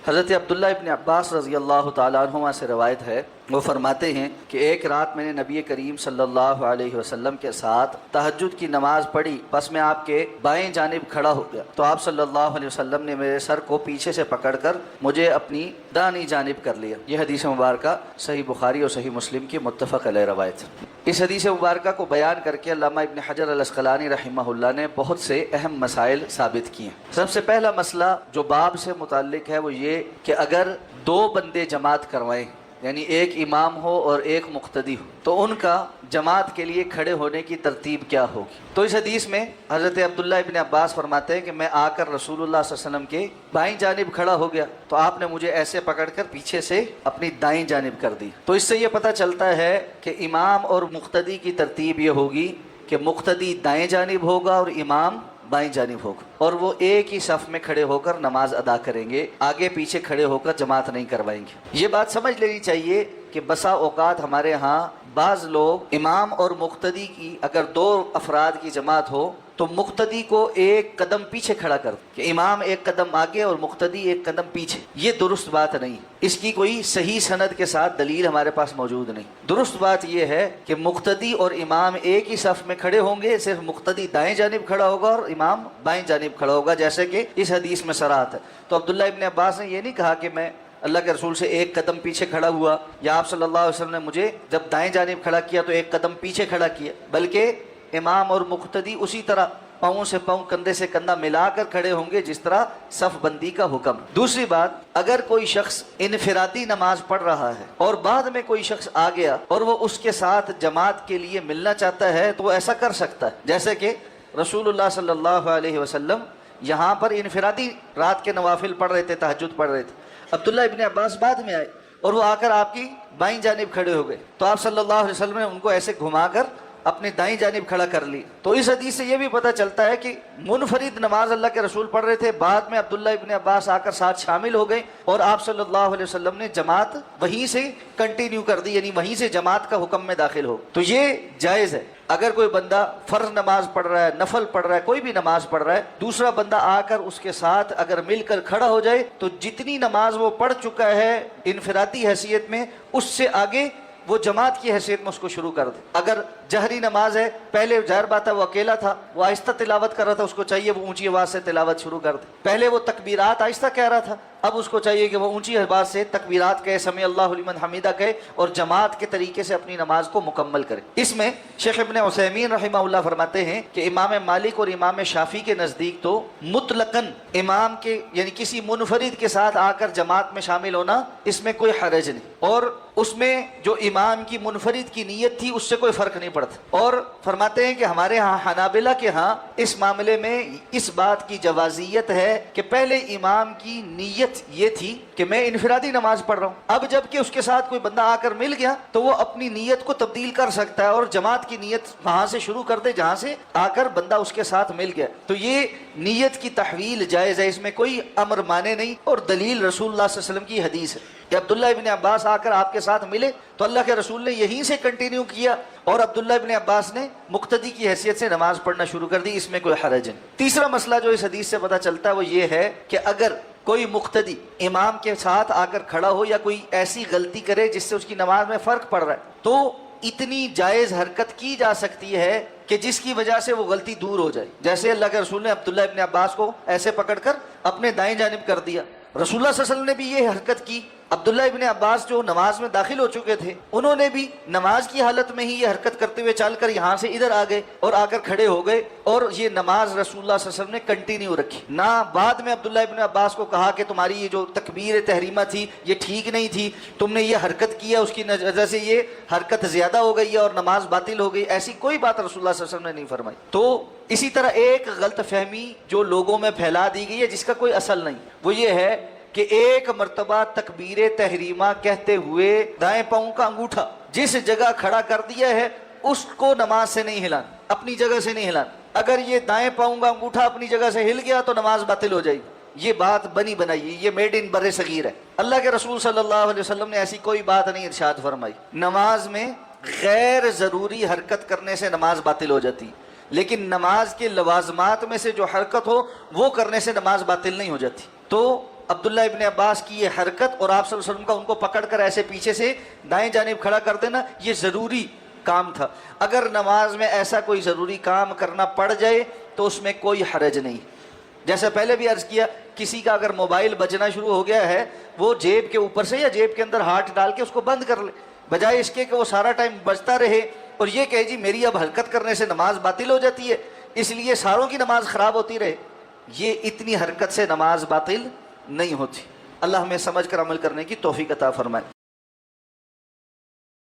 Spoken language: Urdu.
حضرت عبداللہ ابن عباس رضی اللہ تعالیٰ عنہما سے روایت ہے، وہ فرماتے ہیں کہ ایک رات میں نے نبی کریم صلی اللہ علیہ وسلم کے ساتھ تہجد کی نماز پڑھی، بس میں آپ کے بائیں جانب کھڑا ہو گیا تو آپ صلی اللہ علیہ وسلم نے میرے سر کو پیچھے سے پکڑ کر مجھے اپنی دانی جانب کر لیا۔ یہ حدیث مبارکہ صحیح بخاری اور صحیح مسلم کی متفق علیہ روایت۔ اس حدیث مبارکہ کو بیان کر کے علامہ ابن حجر العسقلانی رحمہ اللہ نے بہت سے اہم مسائل ثابت کیے ہیں۔ سب سے پہلا مسئلہ جو باب سے متعلق ہے وہ یہ کہ اگر دو بندے جماعت کروائیں، یعنی ایک امام ہو اور ایک مقتدی ہو، تو ان کا جماعت کے لیے کھڑے ہونے کی ترتیب کیا ہوگی؟ تو اس حدیث میں حضرت عبداللہ ابن عباس فرماتے ہیں کہ میں آ کر رسول اللہ صلی اللہ علیہ وسلم کے بائیں جانب کھڑا ہو گیا تو آپ نے مجھے ایسے پکڑ کر پیچھے سے اپنی دائیں جانب کر دی۔ تو اس سے یہ پتہ چلتا ہے کہ امام اور مقتدی کی ترتیب یہ ہوگی کہ مقتدی دائیں جانب ہوگا اور امام بائیں جانب ہوگا، اور وہ ایک ہی صف میں کھڑے ہو کر نماز ادا کریں گے، آگے پیچھے کھڑے ہو کر جماعت نہیں کروائیں گے۔ یہ بات سمجھ لینی چاہیے کہ بسا اوقات ہمارے ہاں بعض لوگ امام اور مقتدی کی اگر دو افراد کی جماعت ہو تو مقتدی کو ایک قدم پیچھے کھڑا کر کہ امام ایک قدم آگے اور مقتدی ایک قدم پیچھے۔ یہ درست بات نہیں، اس کی کوئی صحیح سند کے ساتھ دلیل ہمارے پاس موجود نہیں۔ درست بات یہ ہے کہ مقتدی اور امام ایک ہی صف میں کھڑے ہوں گے، صرف مقتدی دائیں جانب کھڑا ہوگا اور امام بائیں جانب کھڑا ہوگا، جیسے کہ اس حدیث میں صراحت ہے۔ تو عبداللہ ابن عباس نے یہ نہیں کہا کہ میں اللہ کے رسول سے ایک قدم پیچھے کھڑا ہوا، یا آپ صلی اللہ علیہ وسلم نے مجھے جب دائیں جانب کھڑا کیا تو ایک قدم پیچھے کھڑا کیا، بلکہ امام اور مقتدی اسی طرح پاؤں سے پاؤں کندھے سے کندھا ملا کر کھڑے ہوں گے جس طرح صف بندی کا حکم۔ دوسری بات، اگر کوئی شخص انفرادی نماز پڑھ رہا ہے اور بعد میں کوئی شخص آ گیا اور وہ اس کے ساتھ جماعت کے لیے ملنا چاہتا ہے تو وہ ایسا کر سکتا ہے، جیسے کہ رسول اللہ صلی اللہ علیہ وسلم یہاں پر انفرادی رات کے نوافل پڑھ رہے تھے، تہجد پڑھ رہے تھے۔ عبداللہ ابن عباس بعد میں آئے اور وہ آ کر آپ کی بائیں جانب کھڑے ہو گئے تو آپ صلی اللہ علیہ وسلم نے ان کو ایسے گھما کر اپنی دائیں جانب کھڑا کر لی۔ تو اس حدیث سے یہ بھی پتہ چلتا ہے کہ منفرد نماز اللہ کے رسول پڑھ رہے تھے، بعد میں عبداللہ ابن عباس آ کر ساتھ شامل ہو گئے اور آپ صلی اللہ علیہ وسلم نے جماعت وہیں سے کنٹینیو کر دی، یعنی وہیں سے جماعت کا حکم میں داخل ہو۔ تو یہ جائز ہے۔ اگر کوئی بندہ فرض نماز پڑھ رہا ہے، نفل پڑھ رہا ہے، کوئی بھی نماز پڑھ رہا ہے، دوسرا بندہ آ کر اس کے ساتھ اگر مل کر کھڑا ہو جائے تو جتنی نماز وہ پڑھ چکا ہے انفرادی حیثیت میں، اس سے آگے وہ جماعت کی حیثیت میں اس کو شروع کر دے۔ اگر جہری نماز ہے، پہلے ظاہر بات ہے وہ اکیلا تھا، وہ آہستہ تلاوت کر رہا تھا، اس کو چاہیے وہ اونچی آواز سے تلاوت شروع کر دے۔ پہلے وہ تکبیرات آہستہ کہہ رہا تھا، اب اس کو چاہیے کہ وہ اونچی آواز سے تکبیرات کہے، سمیع اللہ لمن حمیدہ کہے اور جماعت کے طریقے سے اپنی نماز کو مکمل کرے۔ اس میں شیخ ابن عثیمین رحمہ اللہ فرماتے ہیں کہ امام مالک اور امام شافعی کے نزدیک تو مطلقاً امام کے یعنی کسی منفرد کے ساتھ آ کر جماعت میں شامل ہونا اس میں کوئی حرج نہیں، اور اس میں جو امام کی منفرد کی نیت تھی اس سے کوئی فرق نہیں پڑتا۔ اور فرماتے ہیں کہ ہمارے ہاں حنابلہ کے ہاں اس معاملے میں اس بات کی جوازیت ہے کہ پہلے امام کی نیت یہ تھی کہ میں انفرادی نماز پڑھ رہا ہوں، اب جب کہ اس کے ساتھ کوئی بندہ آ کر مل گیا تو وہ اپنی نیت کو تبدیل کر سکتا ہے اور جماعت کی نیت وہاں سے شروع کر دے جہاں سے آ کر بندہ اس کے ساتھ مل گیا۔ تو یہ نیت کی تحویل جائز ہے، اس میں کوئی امر مانے نہیں، اور دلیل رسول اللہ صلی اللہ علیہ وسلم کی حدیث ہے کہ عبداللہ ابن عباس آ کر آپ کے ساتھ ملے تو اللہ کے رسول نے یہیں سے کنٹینیو کیا اور عبداللہ ابن عباس نے مقتدی کی حیثیت سے نماز پڑھنا شروع کر دی، اس میں کوئی حرج نہیں۔ تیسرا مسئلہ جو اس حدیث سے پتہ چلتا ہے وہ یہ ہے کہ اگر کوئی مقتدی امام کے ساتھ آ کر کھڑا ہو یا کوئی ایسی غلطی کرے جس سے اس کی نماز میں فرق پڑ رہا ہے تو اتنی جائز حرکت کی جا سکتی ہے کہ جس کی وجہ سے وہ غلطی دور ہو جائے، جیسے اللہ کے رسول نے عبداللہ ابن عباس کو ایسے پکڑ کر اپنے دائیں جانب کر دیا۔ رسول اللہ صلی اللہ علیہ وسلم نے بھی یہ حرکت کی۔ عبداللہ ابن عباس جو نماز میں داخل ہو چکے تھے انہوں نے بھی نماز کی حالت میں ہی یہ حرکت کرتے ہوئے چل کر یہاں سے ادھر آ گئے اور آ کر کھڑے ہو گئے، اور یہ نماز رسول اللہ صلی اللہ علیہ وسلم نے کنٹینیو رکھی۔ نہ بعد میں عبداللہ ابن عباس کو کہا کہ تمہاری یہ جو تکبیر تحریمہ تھی یہ ٹھیک نہیں تھی، تم نے یہ حرکت کیا اس کی وجہ سے یہ حرکت زیادہ ہو گئی ہے اور نماز باطل ہو گئی، ایسی کوئی بات رسول اللہ صلی اللہ علیہ وسلم نے نہیں فرمائی۔ تو اسی طرح ایک غلط فہمی جو لوگوں میں پھیلا دی گئی ہے جس کا کوئی اصل نہیں، وہ یہ ہے کہ ایک مرتبہ تکبیر تحریمہ کہتے ہوئے دائیں پاؤں کا انگوٹھا جس جگہ کھڑا کر دیا ہے اس کو نماز سے نہیں ہلانا، اپنی جگہ سے نہیں ہلانا۔ اگر یہ دائیں پاؤں کا انگوٹھا اپنی جگہ سے ہل گیا تو نماز باطل ہو جائے گی۔ یہ بات بنی بنائی، یہ میڈ ان بر صغیر ہے۔ اللہ کے رسول صلی اللہ علیہ وسلم نے ایسی کوئی بات نہیں ارشاد فرمائی۔ نماز میں غیر ضروری حرکت کرنے سے نماز باطل ہو جاتی، لیکن نماز کے لوازمات میں سے جو حرکت ہو وہ کرنے سے نماز باطل نہیں ہو جاتی۔ تو عبداللہ ابن عباس کی یہ حرکت اور آپ صلی اللہ علیہ وسلم کا ان کو پکڑ کر ایسے پیچھے سے دائیں جانب کھڑا کر دینا، یہ ضروری کام تھا۔ اگر نماز میں ایسا کوئی ضروری کام کرنا پڑ جائے تو اس میں کوئی حرج نہیں۔ جیسے پہلے بھی عرض کیا، کسی کا اگر موبائل بجنا شروع ہو گیا ہے، وہ جیب کے اوپر سے یا جیب کے اندر ہاتھ ڈال کے اس کو بند کر لے، بجائے اس کے کہ وہ سارا ٹائم بجتا رہے اور یہ کہے جی میری اب حرکت کرنے سے نماز باطل ہو جاتی ہے، اس لیے ساروں کی نماز خراب ہوتی رہے۔ یہ اتنی حرکت سے نماز باطل نہیں ہوتی۔ اللہ ہمیں سمجھ کر عمل کرنے کی توفیق عطا فرمائے۔